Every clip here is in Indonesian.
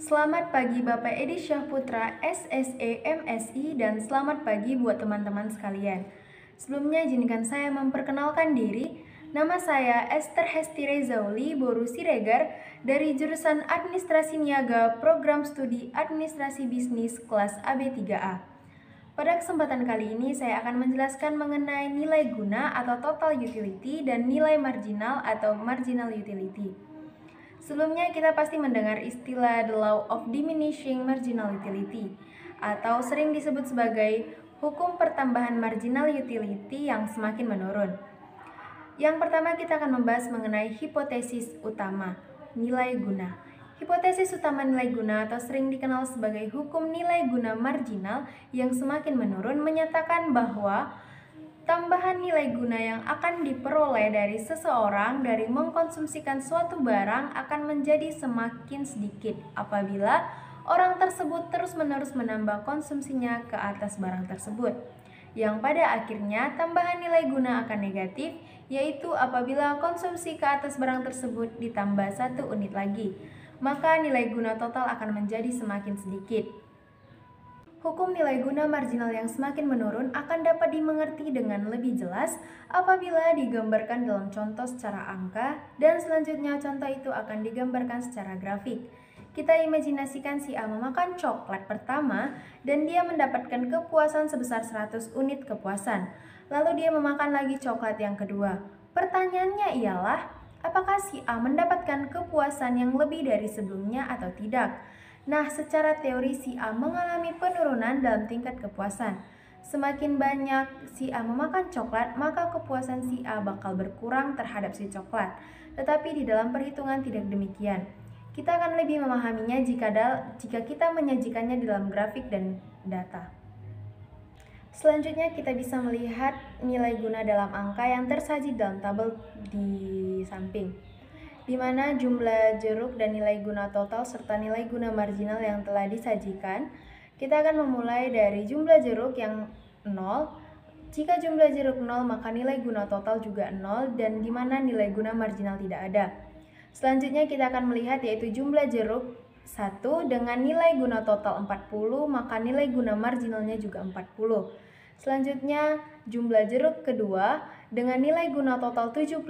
Selamat pagi Bapak Edi Syahputra, SSE, MSI, dan selamat pagi buat teman-teman sekalian. Sebelumnya izinkan saya memperkenalkan diri. Nama saya Esther Hestire Zauli Boru Siregar dari jurusan Administrasi Niaga Program Studi Administrasi Bisnis kelas AB3A. Pada kesempatan kali ini saya akan menjelaskan mengenai nilai guna atau total utility dan nilai marginal atau marginal utility. Sebelumnya kita pasti mendengar istilah the law of diminishing marginal utility atau sering disebut sebagai hukum pertambahan marginal utility yang semakin menurun. Yang pertama kita akan membahas mengenai hipotesis utama, nilai guna. Hipotesis utama nilai guna atau sering dikenal sebagai hukum nilai guna marginal yang semakin menurun menyatakan bahwa tambahan nilai guna yang akan diperoleh dari seseorang dari mengkonsumsikan suatu barang akan menjadi semakin sedikit apabila orang tersebut terus-menerus menambah konsumsinya ke atas barang tersebut. Yang pada akhirnya tambahan nilai guna akan negatif, yaitu apabila konsumsi ke atas barang tersebut ditambah 1 unit lagi, maka nilai guna total akan menjadi semakin sedikit. Hukum nilai guna marginal yang semakin menurun akan dapat dimengerti dengan lebih jelas apabila digambarkan dalam contoh secara angka dan selanjutnya contoh itu akan digambarkan secara grafik. Kita imajinasikan si A memakan coklat pertama dan dia mendapatkan kepuasan sebesar 100 unit kepuasan. Lalu dia memakan lagi coklat yang kedua. Pertanyaannya ialah, apakah si A mendapatkan kepuasan yang lebih dari sebelumnya atau tidak? Nah, secara teori si A mengalami penurunan dalam tingkat kepuasan. Semakin banyak si A memakan coklat, maka kepuasan si A bakal berkurang terhadap si coklat. Tetapi di dalam perhitungan tidak demikian. Kita akan lebih memahaminya jika kita menyajikannya dalam grafik dan data. Selanjutnya kita bisa melihat nilai guna dalam angka yang tersaji dalam tabel di samping, di mana jumlah jeruk dan nilai guna total serta nilai guna marginal yang telah disajikan. Kita akan memulai dari jumlah jeruk yang 0. Jika jumlah jeruk 0, maka nilai guna total juga 0 dan di mana nilai guna marginal tidak ada. Selanjutnya kita akan melihat yaitu jumlah jeruk 1 dengan nilai guna total 40, maka nilai guna marginalnya juga 40. Selanjutnya jumlah jeruk kedua dengan nilai guna total 75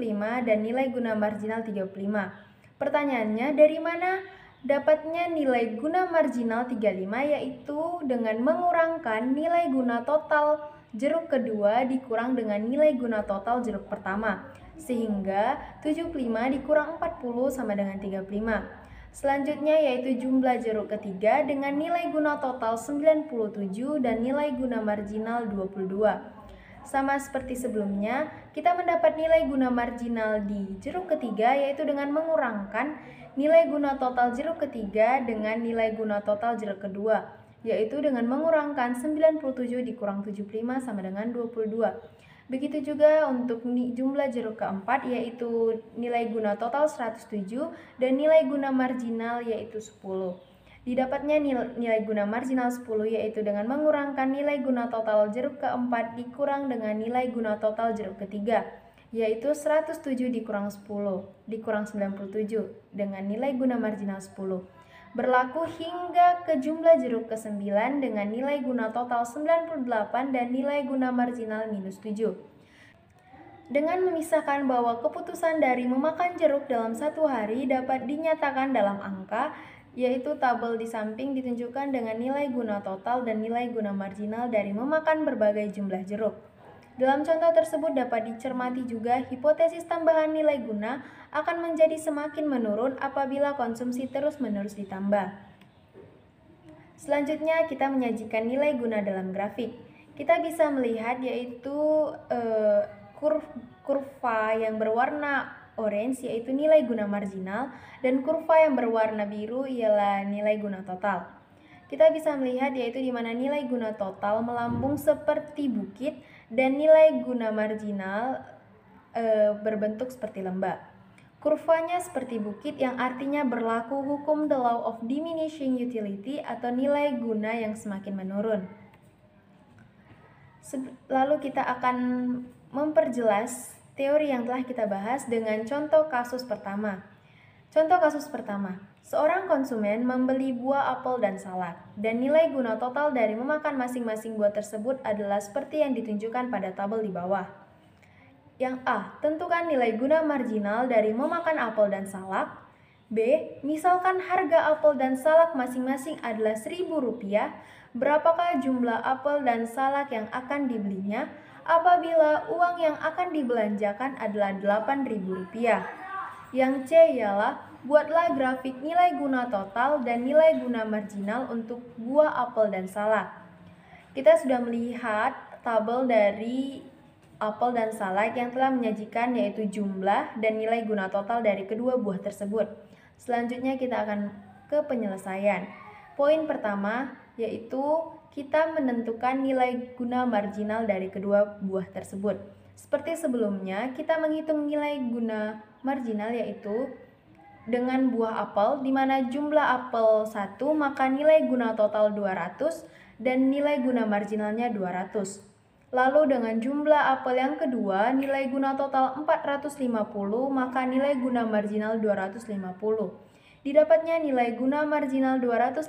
dan nilai guna marginal 35. Pertanyaannya, dari mana dapatnya nilai guna marginal 35? Yaitu dengan mengurangkan nilai guna total jeruk kedua dikurang dengan nilai guna total jeruk pertama, sehingga 75 dikurang 40 sama dengan 35. Selanjutnya yaitu jumlah jeruk ketiga dengan nilai guna total 97 dan nilai guna marginal 22. Sama seperti sebelumnya, kita mendapat nilai guna marginal di jeruk ketiga yaitu dengan mengurangkan nilai guna total jeruk ketiga dengan nilai guna total jeruk kedua, yaitu dengan mengurangkan 97 dikurang 75 sama dengan 22. Begitu juga untuk jumlah jeruk keempat yaitu nilai guna total 107 dan nilai guna marginal yaitu 10. Didapatnya nilai guna marginal 10 yaitu dengan mengurangkan nilai guna total jeruk keempat dikurang dengan nilai guna total jeruk ketiga, yaitu 107 dikurang 10 dikurang 97 dengan nilai guna marginal 10. Berlaku hingga ke jumlah jeruk ke-9 dengan nilai guna total 98 dan nilai guna marginal minus 7. Dengan memisahkan bahwa keputusan dari memakan jeruk dalam satu hari dapat dinyatakan dalam angka, yaitu tabel di samping ditunjukkan dengan nilai guna total dan nilai guna marginal dari memakan berbagai jumlah jeruk. Dalam contoh tersebut dapat dicermati juga hipotesis tambahan nilai guna akan menjadi semakin menurun apabila konsumsi terus-menerus ditambah. Selanjutnya kita menyajikan nilai guna dalam grafik. Kita bisa melihat yaitu kurva yang berwarna orange yaitu nilai guna marginal dan kurva yang berwarna biru ialah nilai guna total. Kita bisa melihat yaitu di mana nilai guna total melambung seperti bukit dan nilai guna marginal berbentuk seperti lembah. Kurvanya seperti bukit yang artinya berlaku hukum the law of diminishing utility atau nilai guna yang semakin menurun. Lalu kita akan memperjelas teori yang telah kita bahas dengan contoh kasus pertama. Contoh kasus pertama, Seorang konsumen membeli buah apel dan salak, dan nilai guna total dari memakan masing-masing buah tersebut adalah seperti yang ditunjukkan pada tabel di bawah. Yang A. Tentukan nilai guna marginal dari memakan apel dan salak. B. Misalkan harga apel dan salak masing-masing adalah Rp1.000, berapakah jumlah apel dan salak yang akan dibelinya apabila uang yang akan dibelanjakan adalah Rp8.000? Yang C ialah buatlah grafik nilai guna total dan nilai guna marginal untuk buah apel dan salak. Kita sudah melihat tabel dari apel dan salak yang telah menyajikan yaitu jumlah dan nilai guna total dari kedua buah tersebut. Selanjutnya kita akan ke penyelesaian. Poin pertama yaitu kita menentukan nilai guna marginal dari kedua buah tersebut. Seperti sebelumnya, kita menghitung nilai guna marginal yaitu dengan buah apel, di mana jumlah apel 1 maka nilai guna total 200 dan nilai guna marginalnya 200. Lalu dengan jumlah apel yang kedua, nilai guna total 450 maka nilai guna marginal 250. Didapatnya nilai guna marginal 250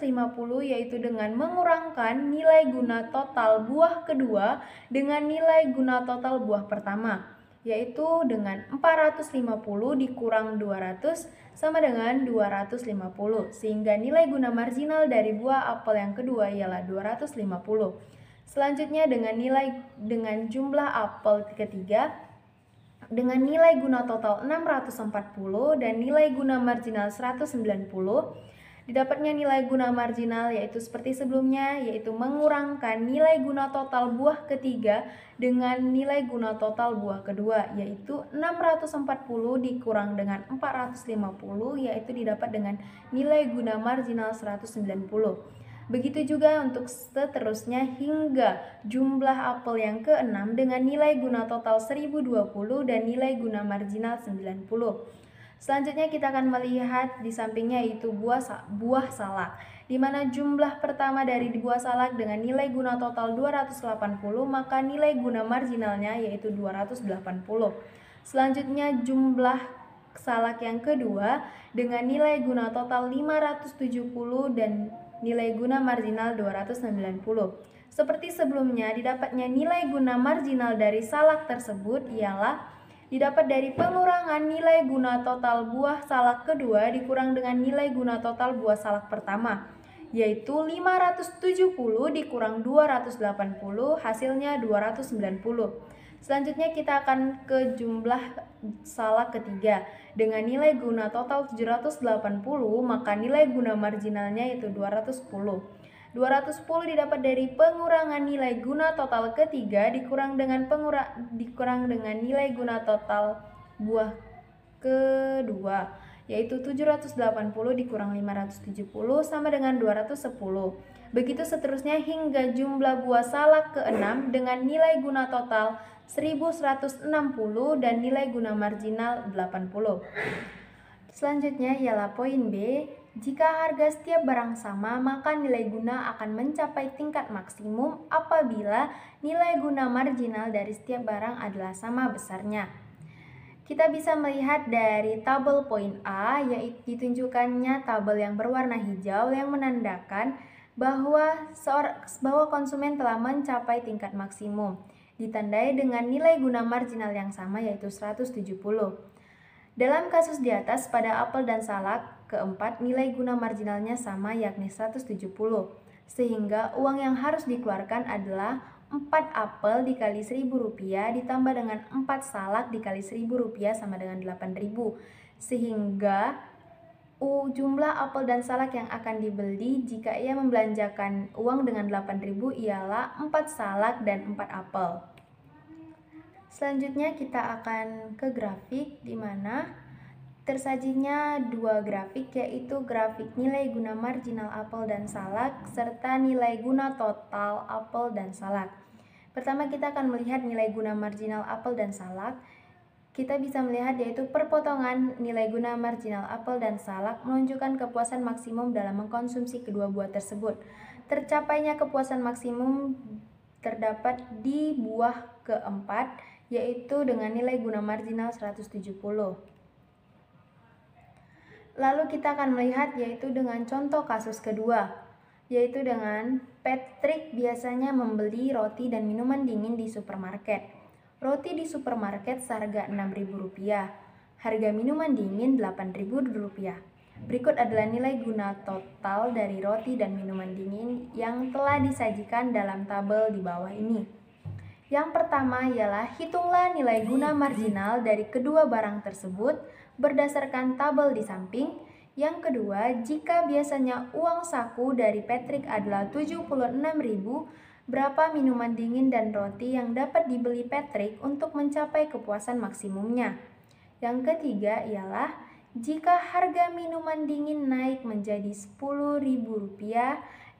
yaitu dengan mengurangkan nilai guna total buah kedua dengan nilai guna total buah pertama, yaitu dengan 450 dikurang 200 sama dengan 250, sehingga nilai guna marginal dari buah apel yang kedua ialah 250. Selanjutnya dengan jumlah apel ketiga dengan nilai guna total 640 dan nilai guna marginal 190, didapatnya nilai guna marginal yaitu seperti sebelumnya, yaitu mengurangkan nilai guna total buah ketiga dengan nilai guna total buah kedua, yaitu 640 dikurang dengan 450, yaitu didapat dengan nilai guna marginal 190. Begitu juga untuk seterusnya hingga jumlah apel yang ke-6 dengan nilai guna total 1020 dan nilai guna marginal 90. Selanjutnya kita akan melihat di sampingnya yaitu buah salak, di mana jumlah pertama dari buah salak dengan nilai guna total 280 maka nilai guna marginalnya yaitu 280. Selanjutnya jumlah salak yang kedua dengan nilai guna total 570 dan nilai guna marginal 290. Seperti sebelumnya, didapatnya nilai guna marginal dari salak tersebut ialah didapat dari pengurangan nilai guna total buah salak kedua dikurang dengan nilai guna total buah salak pertama, yaitu 570 dikurang 280, hasilnya 290. Selanjutnya kita akan ke jumlah salak ketiga. Dengan nilai guna total 780, maka nilai guna marginalnya yaitu 210. 210 didapat dari pengurangan nilai guna total ketiga dikurang dengan nilai guna total buah kedua, yaitu 780 dikurang 570 sama dengan 210. Begitu seterusnya hingga jumlah buah salak ke-6 dengan nilai guna total 1160 dan nilai guna marginal 80. Selanjutnya ialah poin B. Jika harga setiap barang sama, maka nilai guna akan mencapai tingkat maksimum apabila nilai guna marginal dari setiap barang adalah sama besarnya. Kita bisa melihat dari tabel poin A, yaitu ditunjukkannya tabel yang berwarna hijau yang menandakan bahwa konsumen telah mencapai tingkat maksimum, ditandai dengan nilai guna marginal yang sama yaitu 170. Dalam kasus di atas, pada apel dan salak keempat, nilai guna marginalnya sama yakni 170, sehingga uang yang harus dikeluarkan adalah 4 apel dikali Rp1.000 ditambah dengan 4 salak dikali Rp1.000 sama dengan 8.000, sehingga jumlah apel dan salak yang akan dibeli jika ia membelanjakan uang dengan 8.000 ialah 4 salak dan 4 apel. Selanjutnya kita akan ke grafik di mana tersajinya dua grafik, yaitu grafik nilai guna marginal apel dan salak serta nilai guna total apel dan salak. Pertama kita akan melihat nilai guna marginal apel dan salak. Kita bisa melihat yaitu perpotongan nilai guna marginal apel dan salak menunjukkan kepuasan maksimum dalam mengkonsumsi kedua buah tersebut. Tercapainya kepuasan maksimum terdapat di buah keempat, yaitu dengan nilai guna marginal 170. Lalu kita akan melihat yaitu dengan contoh kasus kedua, yaitu dengan Patrick biasanya membeli roti dan minuman dingin di supermarket. Roti di supermarket seharga Rp6.000, harga minuman dingin Rp8.000. Berikut adalah nilai guna total dari roti dan minuman dingin yang telah disajikan dalam tabel di bawah ini. Yang pertama ialah hitunglah nilai guna marginal dari kedua barang tersebut berdasarkan tabel di samping. Yang kedua, jika biasanya uang saku dari Patrick adalah 76.000, berapa minuman dingin dan roti yang dapat dibeli Patrick untuk mencapai kepuasan maksimumnya? Yang ketiga ialah jika harga minuman dingin naik menjadi Rp10.000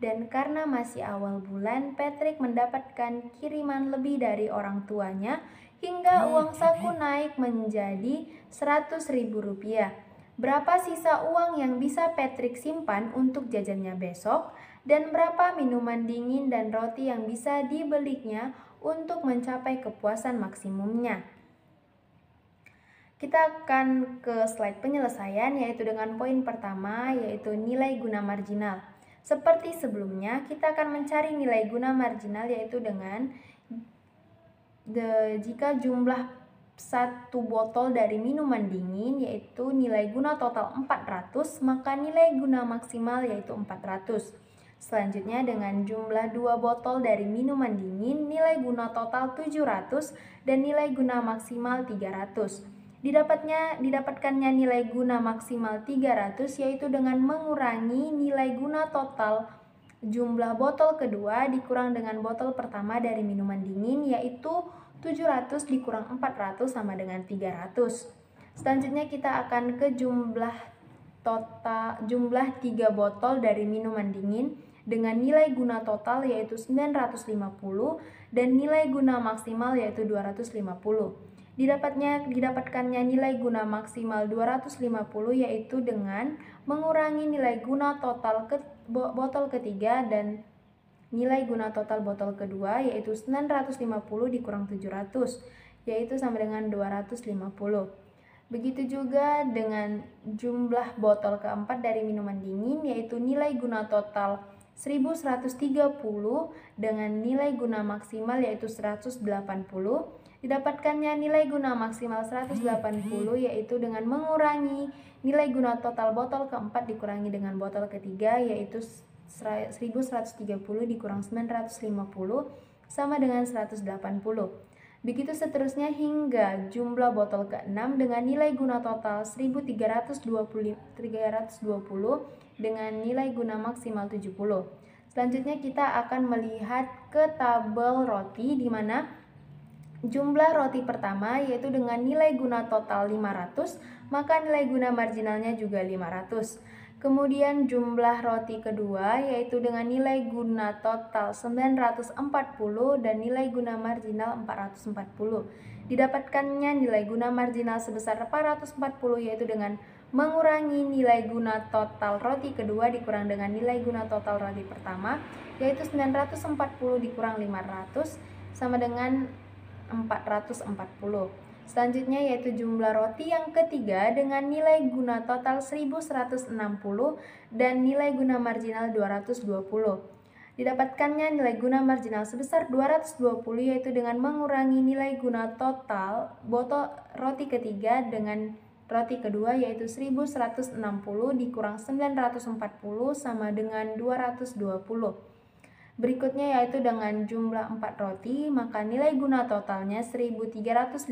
dan karena masih awal bulan, Patrick mendapatkan kiriman lebih dari orang tuanya hingga uang saku naik menjadi Rp100.000. Berapa sisa uang yang bisa Patrick simpan untuk jajannya besok? Dan berapa minuman dingin dan roti yang bisa dibelinya untuk mencapai kepuasan maksimumnya? Kita akan ke slide penyelesaian, yaitu dengan poin pertama, yaitu nilai guna marginal. Seperti sebelumnya, kita akan mencari nilai guna marginal yaitu dengan jika jumlah satu botol dari minuman dingin yaitu nilai guna total 400, maka nilai guna maksimal yaitu 400. Selanjutnya dengan jumlah 2 botol dari minuman dingin, nilai guna total 700 dan nilai guna maksimal 300. Didapatkannya nilai guna maksimal 300 yaitu dengan mengurangi nilai guna total jumlah botol kedua dikurang dengan botol pertama dari minuman dingin, yaitu 700 dikurang 400 sama dengan 300. Selanjutnya kita akan ke jumlah 3 botol dari minuman dingin dengan nilai guna total yaitu 950 dan nilai guna maksimal yaitu 250. Didapatkannya nilai guna maksimal 250 yaitu dengan mengurangi nilai guna total botol ketiga dan nilai guna total botol kedua yaitu 950 dikurang 700 yaitu sama dengan 250. Begitu juga dengan jumlah botol keempat dari minuman dingin yaitu nilai guna total 1130 dengan nilai guna maksimal yaitu 180. Didapatkannya nilai guna maksimal 180 yaitu dengan mengurangi nilai guna total botol keempat dikurangi dengan botol ketiga yaitu 1130 dikurang 950 sama dengan 180. Begitu seterusnya hingga jumlah botol ke-6 dengan nilai guna total 1320 dengan nilai guna maksimal 70. Selanjutnya kita akan melihat ke tabel roti di mana jumlah roti pertama yaitu dengan nilai guna total 500, maka nilai guna marginalnya juga 500. Kemudian jumlah roti kedua yaitu dengan nilai guna total 940 dan nilai guna marginal 440. Didapatkannya nilai guna marginal sebesar 440 yaitu dengan mengurangi nilai guna total roti kedua dikurang dengan nilai guna total roti pertama yaitu 940 dikurang 500 sama dengan 440. Selanjutnya yaitu jumlah roti yang ketiga dengan nilai guna total 1160 dan nilai guna marginal 220. Didapatkannya nilai guna marginal sebesar 220 yaitu dengan mengurangi nilai guna total botol roti ketiga dengan roti kedua yaitu 1160 dikurang 940 sama dengan 220. Berikutnya yaitu dengan jumlah 4 roti, maka nilai guna totalnya 1350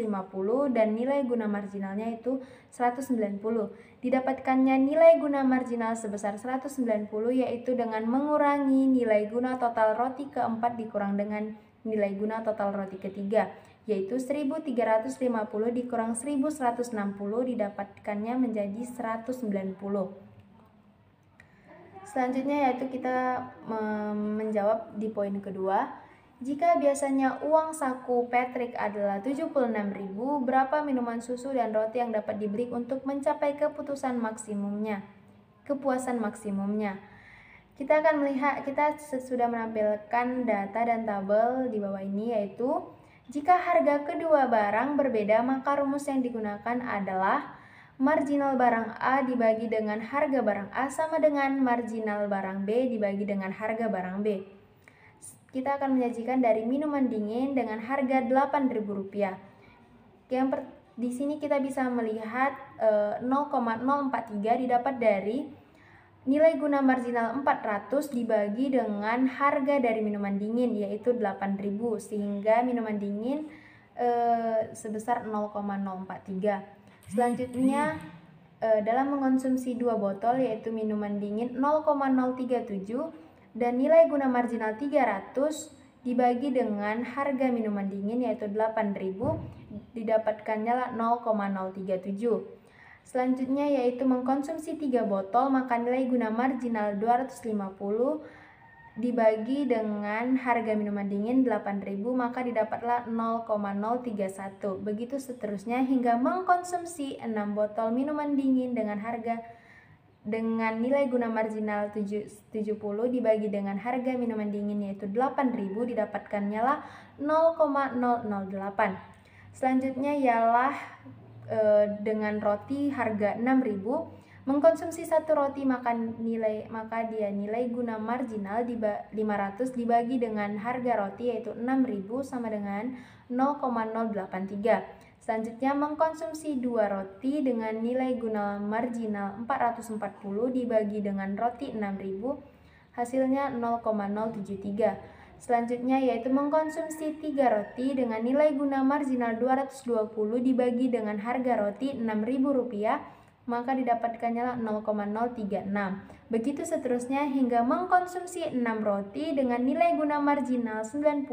dan nilai guna marginalnya itu 190. Didapatkannya nilai guna marginal sebesar 190 yaitu dengan mengurangi nilai guna total roti keempat dikurang dengan nilai guna total roti ketiga, yaitu 1350 dikurang 1160 didapatkannya menjadi 190. Selanjutnya yaitu kita menjawab di poin kedua. Jika biasanya uang saku Patrick adalah 76.000, berapa minuman susu dan roti yang dapat dibeli untuk mencapai kepuasan maksimumnya? Kita akan melihat, kita sudah menampilkan data dan tabel di bawah ini yaitu jika harga kedua barang berbeda maka rumus yang digunakan adalah marginal barang A dibagi dengan harga barang A sama dengan marginal barang B dibagi dengan harga barang B. Kita akan menyajikan dari minuman dingin dengan harga Rp8.000. Di sini kita bisa melihat 0,043 didapat dari nilai guna marginal 400 dibagi dengan harga dari minuman dingin yaitu 8.000, sehingga minuman dingin sebesar 0,043. Selanjutnya dalam mengkonsumsi 2 botol yaitu minuman dingin 0,037 dan nilai guna marginal 300 dibagi dengan harga minuman dingin yaitu 8.000 didapatkannya 0,037. Selanjutnya yaitu mengkonsumsi 3 botol maka nilai guna marginal 250 dibagi dengan harga minuman dingin 8.000 maka didapatlah 0,031. Begitu seterusnya hingga mengkonsumsi 6 botol minuman dingin dengan nilai guna marginal 70 dibagi dengan harga minuman dingin yaitu 8.000 didapatkannya lah 0,008. Selanjutnya ialah dengan roti harga 6.000. Mengkonsumsi 1 roti maka nilai guna marginal 500 dibagi dengan harga roti yaitu 6.000 sama dengan 0,083. Selanjutnya mengkonsumsi 2 roti dengan nilai guna marginal 440 dibagi dengan roti 6.000 hasilnya 0,073. Selanjutnya yaitu mengkonsumsi 3 roti dengan nilai guna marginal 220 dibagi dengan harga roti Rp6.000 maka didapatkannya 0,036. Begitu seterusnya hingga mengkonsumsi 6 roti dengan nilai guna marginal 90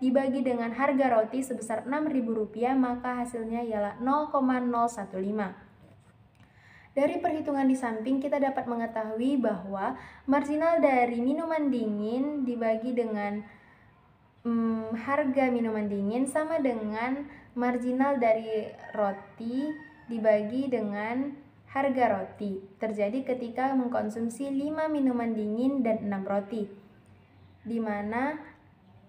dibagi dengan harga roti sebesar Rp6.000 maka hasilnya ialah 0,015. Dari perhitungan di samping kita dapat mengetahui bahwa marginal dari minuman dingin dibagi dengan harga minuman dingin sama dengan marginal dari roti dibagi dengan harga roti terjadi ketika mengkonsumsi 5 minuman dingin dan 6 roti, di mana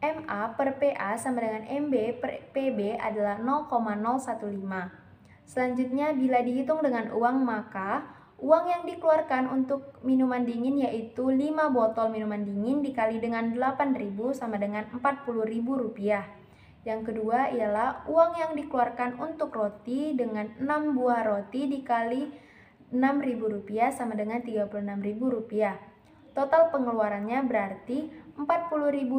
MA per PA sama dengan MB per PB adalah 0,015. Selanjutnya bila dihitung dengan uang maka uang yang dikeluarkan untuk minuman dingin yaitu 5 botol minuman dingin dikali dengan 8.000 sama dengan Rp40.000. Yang kedua ialah uang yang dikeluarkan untuk roti dengan 6 buah roti dikali Rp6.000 sama dengan Rp36.000. Total pengeluarannya berarti Rp40.000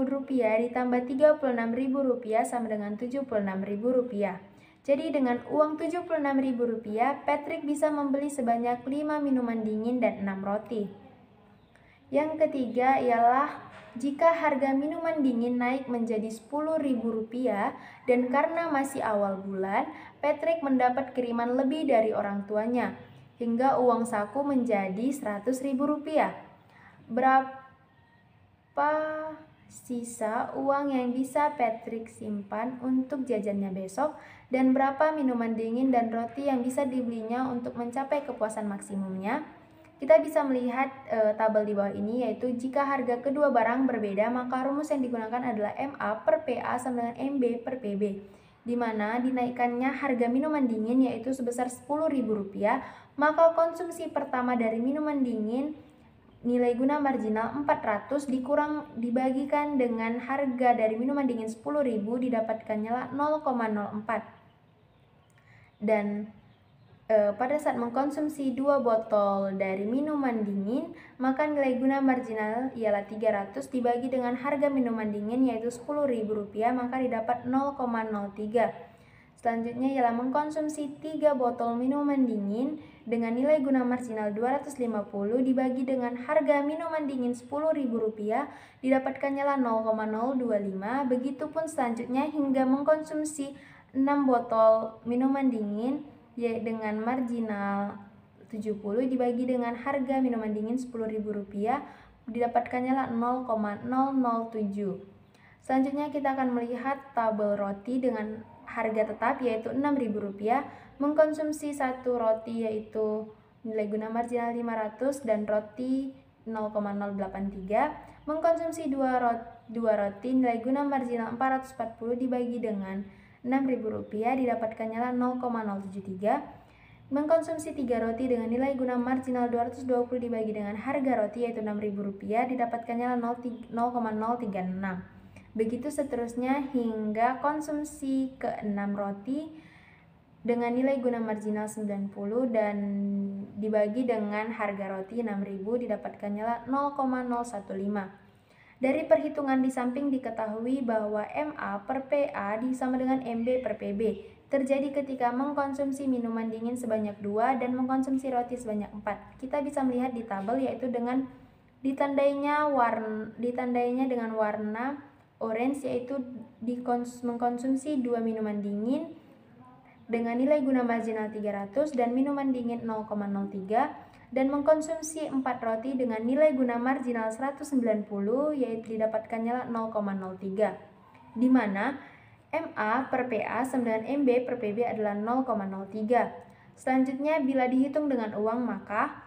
ditambah Rp36.000 sama dengan Rp76.000. Jadi dengan uang Rp76.000, Patrick bisa membeli sebanyak 5 minuman dingin dan 6 roti. Yang ketiga ialah jika harga minuman dingin naik menjadi Rp10.000 dan karena masih awal bulan, Patrick mendapat kiriman lebih dari orang tuanya, hingga uang saku menjadi Rp100.000. Berapa sisa uang yang bisa Patrick simpan untuk jajannya besok, dan berapa minuman dingin dan roti yang bisa dibelinya untuk mencapai kepuasan maksimumnya? Kita bisa melihat tabel di bawah ini, yaitu jika harga kedua barang berbeda maka rumus yang digunakan adalah MA per PA sama dengan MB per PB, di mana dinaikkannya harga minuman dingin yaitu sebesar Rp10.000 maka konsumsi pertama dari minuman dingin nilai guna marginal 400 dibagikan dengan harga dari minuman dingin Rp10.000 didapatkannya 0,04. Dan pada saat mengkonsumsi 2 botol dari minuman dingin, maka nilai guna marginal ialah 300 dibagi dengan harga minuman dingin yaitu Rp10.000 maka didapat 0,03. Selanjutnya ialah mengkonsumsi 3 botol minuman dingin dengan nilai guna marginal 250 dibagi dengan harga minuman dingin Rp10.000 didapatkannya 0,025. Begitupun selanjutnya hingga mengkonsumsi 6 botol minuman dingin dengan marginal 70 dibagi dengan harga minuman dingin Rp10.000 didapatkannya 0,007. Selanjutnya kita akan melihat tabel roti dengan harga tetap yaitu Rp6.000. Mengkonsumsi 1 roti yaitu nilai guna marginal 500 dan roti 0,083. Mengkonsumsi 2 roti nilai guna marginal 440 dibagi dengan Rp6.000 didapatkannya 0,073. Mengkonsumsi 3 roti dengan nilai guna marginal 220 dibagi dengan harga roti yaitu Rp6.000, didapatkannya 0,036. Begitu seterusnya hingga konsumsi ke-6 roti dengan nilai guna marginal 90 dan dibagi dengan harga roti 6.000, didapatkannya 0,015. Dari perhitungan di samping diketahui bahwa MA per PA sama dengan MB per PB terjadi ketika mengkonsumsi minuman dingin sebanyak 2 dan mengkonsumsi roti sebanyak 4. Kita bisa melihat di tabel yaitu dengan ditandainya dengan warna orange, yaitu mengkonsumsi 2 minuman dingin dengan nilai guna marginal 300 dan minuman dingin 0,03 dan mengkonsumsi 4 roti dengan nilai guna marginal 190 yaitu didapatkannya 0,03, di mana MA per PA sama dengan MB per PB adalah 0,03. Selanjutnya bila dihitung dengan uang, maka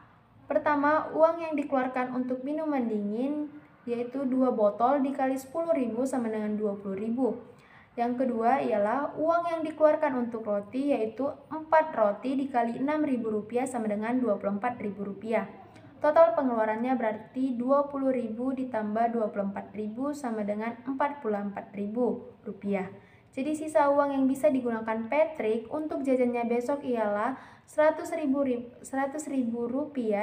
pertama uang yang dikeluarkan untuk minuman dingin yaitu 2 botol dikali 10.000 sama dengan 20.000. Yang kedua ialah uang yang dikeluarkan untuk roti yaitu 4 roti dikali Rp6.000 sama dengan Rp24.000. Total pengeluarannya berarti 20.000 ditambah 24.000 sama dengan Rp44.000. Jadi sisa uang yang bisa digunakan Patrick untuk jajannya besok ialah Rp100.000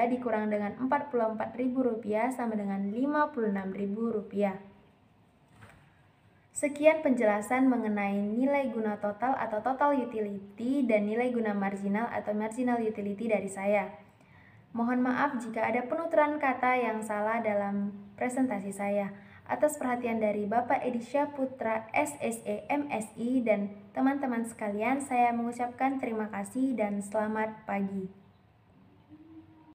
dikurang dengan Rp44.000 sama dengan Rp56.000. Sekian penjelasan mengenai nilai guna total atau total utility dan nilai guna marginal atau marginal utility dari saya. Mohon maaf jika ada penuturan kata yang salah dalam presentasi saya. Atas perhatian dari Bapak Edi Syahputra, SSE, MSI, dan teman-teman sekalian, saya mengucapkan terima kasih dan selamat pagi.